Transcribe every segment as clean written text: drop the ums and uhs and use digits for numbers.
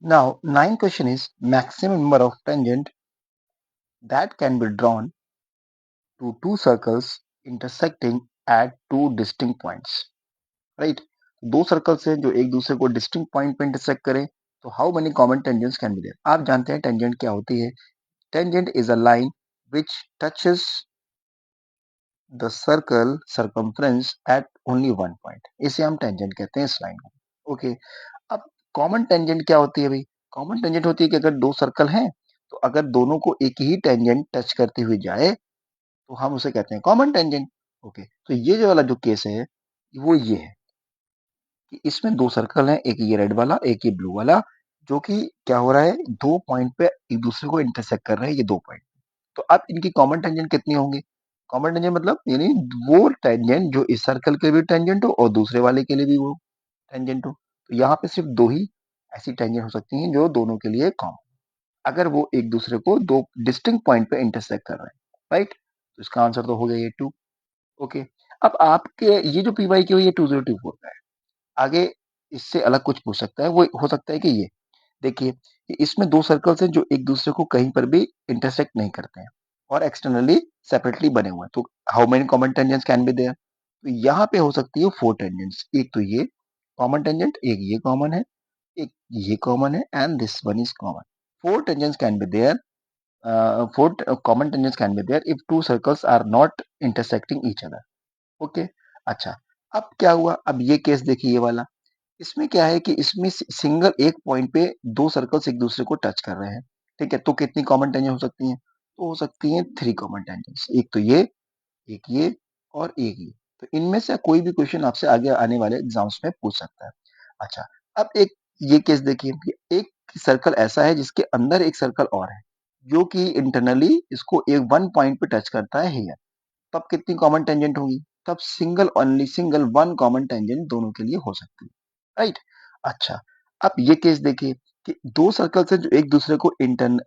Now, ninth question is maximum number of tangent that can be drawn to two circles intersecting at two distinct points. Right? दो circles हैं जो एक दूसरे को distinct point पे intersect करें तो how many common tangents can be there आप जानते हैं टेंजेंट क्या होती है tangent is a line which touches the circle circumference at only one point इसे हम टेंजेंट कहते हैं इस लाइन को ओके अब कॉमन टेंजेंट क्या होती है भाई कॉमन टेंजेंट होती है कि अगर दो सर्कल हैं तो अगर दोनों को एक ही टेंजेंट टच करते हुए जाए तो हम उसे कहते हैं कॉमन टेंजेंट ओके तो ये जो वाला जो केस है वो ये है कि इसमें दो सर्कल हैं एक ये रेड वाला एक ये ब्लू वाला जो कि क्या हो रहा है दो पॉइंट पे एक दूसरे को इंटरसेक्ट कर रहे हैं ये दो पॉइंट तो अब इनकी कॉमन टेंजेंट कितनी होंगी कॉमन टेंजेंट मतलब यानी वो टेंजेंट जो इस सर्कल के भी टेंजेंट हो और दूसरे वाले के लिए भी वो टेंजेंट हो तो यहाँ पे सिर्फ दो ही ऐसी टेंजेंट हो सकती हैं जो दोनों के लिए कॉमन अगर वो एक दूसरे को दो डिस्टिंक्ट पॉइंट पे इंटरसेक्ट कर रहे हैं राइट तो इसका आंसर तो हो गया ये टू ओके अब आपके ये जो पी वाई क्यू ये 2024 का है आगे इससे अलग कुछ पूछ सकता है वो हो सकता है कि ये देखिए कि इसमें दो सर्कल्स हैं जो एक दूसरे को कहीं पर भी इंटरसेक्ट नहीं करते हैं और एक्सटर्नली सेपरेटली बने हुए हैं तो how many common tangents can be there तो यहाँ पे हो सकती है फोर टेंजेंट्स एक तो ये कॉमन टेंजेंट एक ये कॉमन है एक ये कॉमन है and this one is common four tangents can be there four common tangents can be there if two circles are not intersecting each other okay अच्छा अब क्या हुआ अब ये केस देखिए ये वाला इसमें क्या है कि इसमें सिंगल एक पॉइंट पे दो सर्कल्स एक दूसरे को टच कर रहे हैं ठीक है तो कितनी कॉमन टेंजेंट हो सकती हैं तो हो सकती हैं थ्री कॉमन टेंजेंट्स एक तो ये एक ये और एक ये तो इनमें से कोई भी क्वेश्चन आपसे आगे आने वाले एग्जाम्स में पूछ सकता है अच्छा अब एक ये केस देखिए कि एक सर्कल ऐसा है जिसके अंदर एक सर्कल और है जो कि इंटरनली इसको एक वन पॉइंट पे टच करता है here तब कितनी कॉमन टेंजेंट होगी तब single only single one common tangent दोनों के लिए हो सकती है राइट अच्छा अब ये केस देखिए कि दो सर्कल से जो एक दूसरे को इंटर्न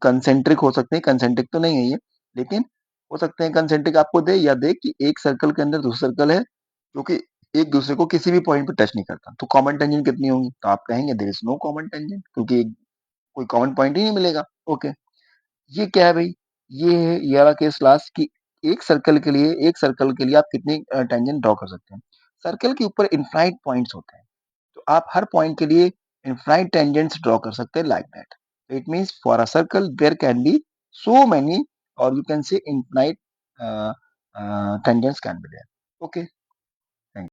कंसेंट्रिक हो सकते हैं कंसेंट्रिक तो नहीं है ये लेकिन हो सकते हैं कंसेंट्रिक आपको दे या दे कि एक सर्कल के अंदर दूसरा सर्कल है जो कि एक दूसरे को किसी भी पॉइंट पे टच नहीं करता तो कॉमन टेंजेंट कितनी होंगी तो आप कहेंगे there is no common tangent क्योंकि कोई कॉमन पॉइंट ही नहीं मिलेगा ओके ये क्या है भाई ये है ये वाला केस लास्ट कि एक सर्कल के लिए आप कितनी टेंजेंट ड्रॉ कर सकते हैं सर्कल के ऊपर इनफाइनाइट पॉइंट्स होते हैं तो आप हर पॉइंट के लिए इनफाइनाइट टेंजेंट्स ड्रॉ कर सकते हैं like that it means for a circle there can be so many और you can say infinite tangents can be there okay